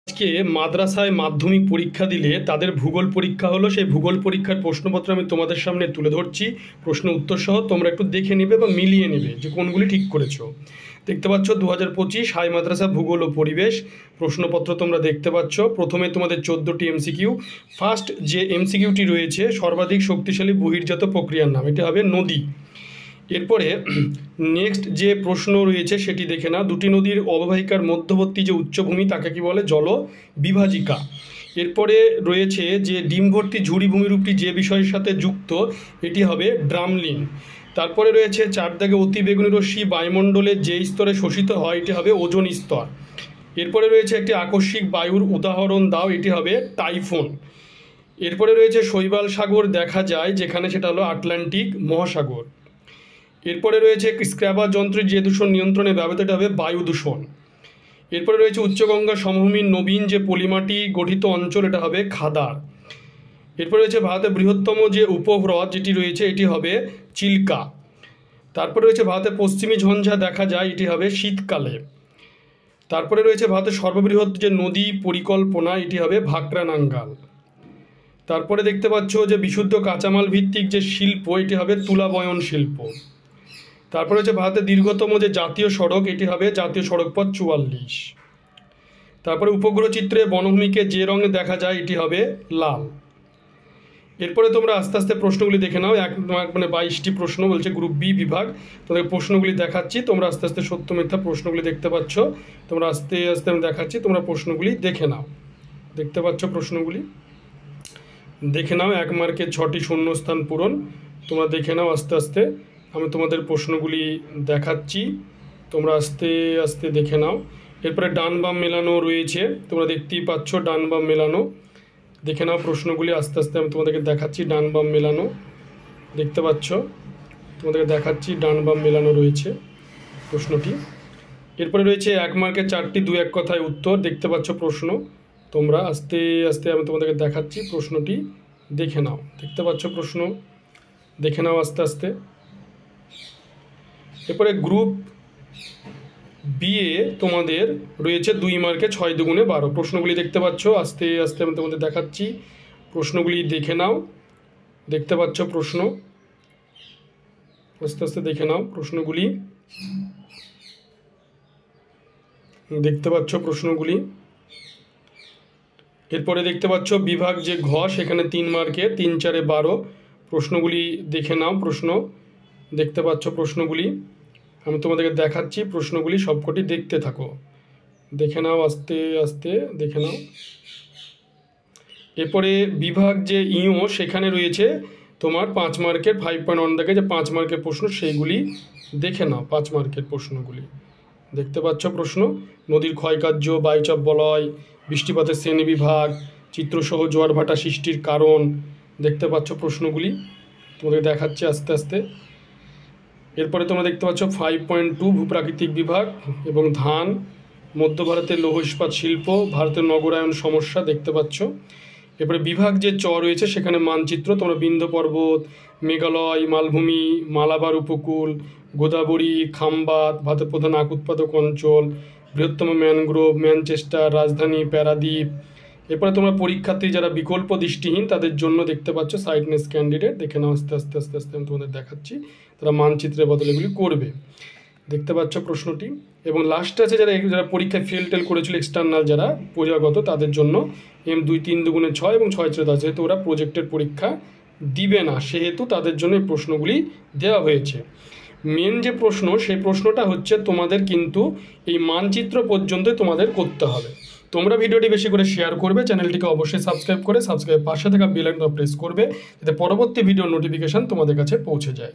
আজকে মাদ্রাসায় মাধ্যমিক পরীক্ষা দিলে তাদের ভূগোল পরীক্ষা হলো। সেই ভূগোল পরীক্ষার প্রশ্নপত্র আমি তোমাদের সামনে তুলে ধরছি, প্রশ্ন উত্তর সহ। তোমরা একটু দেখে নেবে বা মিলিয়ে নেবে যে কোনগুলি ঠিক করেছো। দেখতে পাচ্ছ 2025 হাই মাদ্রাসা ভূগোল ও পরিবেশ প্রশ্নপত্র তোমরা দেখতে পাচ্ছ। প্রথমে তোমাদের 14টি এমসিকিউ। ফার্স্ট যে এমসিকিউটি রয়েছে, সর্বাধিক শক্তিশালী বহির্জাত প্রক্রিয়ার নাম, এটা হবে নদী। এরপরে নেক্সট যে প্রশ্ন রয়েছে সেটি দেখে না, দুটি নদীর অববাহিকার মধ্যবর্তী যে উচ্চভূমি তাকে কি বলে? জল বিভাজিকা। এরপরে রয়েছে যে ডিম ভর্তি ঝুড়ি ভূমিরূপটি যে বিষয়ের সাথে যুক্ত, এটি হবে ড্রামলিন। তারপরে রয়েছে চার দাগে অতি বেগুনি রশ্মি বায়ুমণ্ডলে যে স্তরে শোষিত হয়, এটি হবে ওজোন স্তর। এরপরে রয়েছে একটি আকস্মিক বায়ুর উদাহরণ দাও, এটি হবে টাইফুন। এরপরে রয়েছে শৈবাল সাগর দেখা যায় যেখানে, সেটা হলো আটলান্টিক মহাসাগর। এরপরে রয়েছে স্ক্র্যাবার যন্ত্রের যে দূষণ নিয়ন্ত্রণে ব্যবহৃত, এটা হবে বায়ু দূষণ। এরপরে রয়েছে উচ্চগঙ্গা সমভূমির নবীন যে পলিমাটি গঠিত অঞ্চল, এটা হবে খাদার। এরপরে রয়েছে ভারতের বৃহত্তম যে উপহ্রদ যেটি রয়েছে, এটি হবে চিল্কা। তারপরে রয়েছে ভারতের পশ্চিমী ঝঞ্ঝা দেখা যায়, এটি হবে শীতকালে। তারপরে রয়েছে ভারতের সর্ববৃহৎ যে নদী পরিকল্পনা, এটি হবে ভাকরানাঙ্গাল। তারপরে দেখতে পাচ্ছ যে বিশুদ্ধ কাঁচামাল ভিত্তিক যে শিল্প, এটি হবে তুলা বয়ন শিল্প। তারপরে হচ্ছে ভারতের দীর্ঘতম যে জাতীয় সড়ক, এটি হবে জাতীয় সড়ক পথ 44। তারপরে উপগ্রহ চিত্রে বনভূমিকে যে রঙে দেখা যায়, এটি হবে লাল। এরপরে তোমরা আস্তে আস্তে প্রশ্নগুলি দেখে নাও। মানে 22টি প্রশ্ন বলছে, গ্রুপ বি বিভাগ। তোমাদের প্রশ্নগুলি দেখাচ্ছি, তোমরা আস্তে আস্তে সত্য মিথ্যা প্রশ্নগুলি দেখতে পাচ্ছ। তোমরা আস্তে আস্তে আমি দেখাচ্ছি, তোমরা প্রশ্নগুলি দেখে নাও। দেখতে পাচ্ছ প্রশ্নগুলি, দেখে নাও। 1 মার্কের 6টি শূন্যস্থান পূরণ, তোমরা দেখে নাও আস্তে আস্তে। আমি তোমাদের প্রশ্নগুলি দেখাচ্ছি, তোমরা আস্তে আস্তে দেখে নাও। এরপরে ডান বাম মেলানো রয়েছে, তোমরা দেখতেই পাচ্ছ ডান বাম মেলানো। দেখে নাও প্রশ্নগুলি আস্তে আস্তে, আমি তোমাদেরকে দেখাচ্ছি ডান বাম মেলানো। দেখতে পাচ্ছ, তোমাদেরকে দেখাচ্ছি ডান বাম মেলানো রয়েছে প্রশ্নটি। এরপরে রয়েছে 1 মার্কের 4টি 2-1 কথায় উত্তর। দেখতে পাচ্ছ প্রশ্ন, তোমরা আস্তে আস্তে আমি তোমাদেরকে দেখাচ্ছি প্রশ্নটি, দেখে নাও। দেখতে পাচ্ছ প্রশ্ন, দেখে নাও আস্তে আস্তে। এরপরে গ্রুপ বি এ তোমাদের রয়েছে 2 মার্কে 6 দুগুণে 12 প্রশ্নগুলি দেখতে পাচ্ছ। আস্তে আস্তে আমি তোমাদের দেখাচ্ছি, প্রশ্নগুলি দেখে নাও। দেখতে পাচ্ছ প্রশ্ন, আস্তে আস্তে দেখে নাও প্রশ্নগুলি। দেখতে পাচ্ছ প্রশ্নগুলি। এরপরে দেখতে পাচ্ছ বিভাগ যে ঘ, সেখানে 3 মার্কে 3 4-এ 12 প্রশ্নগুলি দেখে নাও। প্রশ্ন দেখতে পাচ্ছ প্রশ্নগুলি, আমি তোমাদেরকে দেখাচ্ছি প্রশ্নগুলি, সবকটি দেখতে থাকো, দেখে নাও আস্তে আস্তে দেখে নাও। এরপরে বিভাগ যে ইও, সেখানে রয়েছে তোমার 5 মার্কের 5.1 দাগে যে 5 মার্কের প্রশ্ন, সেইগুলি দেখে নাও। 5 মার্কের প্রশ্নগুলি দেখতে পাচ্ছ প্রশ্ন। নদীর ক্ষয়কার্য, বায়ুচাপ বলয়, বৃষ্টিপাতের শ্রেণী বিভাগ, চিত্রসহ জোয়ার ভাটা সৃষ্টির কারণ, দেখতে পাচ্ছ প্রশ্নগুলি, তোমাদের দেখাচ্ছি আস্তে আস্তে। এরপরে তোমরা দেখতে পাচ্ছ 5.2 ভূপ্রাকৃতিক বিভাগ এবং ধান, মধ্য ভারতের লৌহ ইস্পাত শিল্প, ভারতের নগরায়ন সমস্যা, দেখতে পাচ্ছ। এরপরে বিভাগ যে চ রয়েছে, সেখানে মানচিত্র, তোমরা বিন্ধ্য পর্বত, মেঘালয় মালভূমি, মালাবার উপকূল, গোদাবরী, খাম্বাত, ভারতের প্রধান আখ উৎপাদক অঞ্চল, বৃহত্তম ম্যানগ্রোভ, ম্যানচেস্টার, রাজধানী প্যারাদ্বীপ। এরপরে তোমরা পরীক্ষার্থী যারা বিকল্প দৃষ্টিহীন, তাদের জন্য দেখতে পাচ্ছ সাইডনেস ক্যান্ডিডেট, দেখে নাও আস্তে আস্তে আস্তে আস্তে আমি তোমাদের দেখাচ্ছি। তারা মানচিত্রের বদলে এগুলি করবে, দেখতে পাচ্ছ প্রশ্নটি। এবং লাস্টে আছে যারা পরীক্ষায় ফেল টেল করেছিল, এক্সটার্নাল যারা বহিরাগত, তাদের জন্য M2 3 দুগুণে 6 এবং 6 4 10, যেহেতু ওরা প্রজেক্টের পরীক্ষা দিবে না, সেহেতু তাদের জন্য এই প্রশ্নগুলি দেওয়া হয়েছে। মেন যে প্রশ্ন, সেই প্রশ্নটা হচ্ছে তোমাদের কিন্তু এই মানচিত্র পর্যন্ত তোমাদের করতে হবে। তোমরা ভিডিওটি বেশি করে শেয়ার করবে, চ্যানেলটিকে অবশ্যই সাবস্ক্রাইব করে পাশে থাকা বেল আইকনটা প্রেস করবে, যাতে পরবর্তী ভিডিও নোটিফিকেশান তোমাদের কাছে পৌঁছে যায়।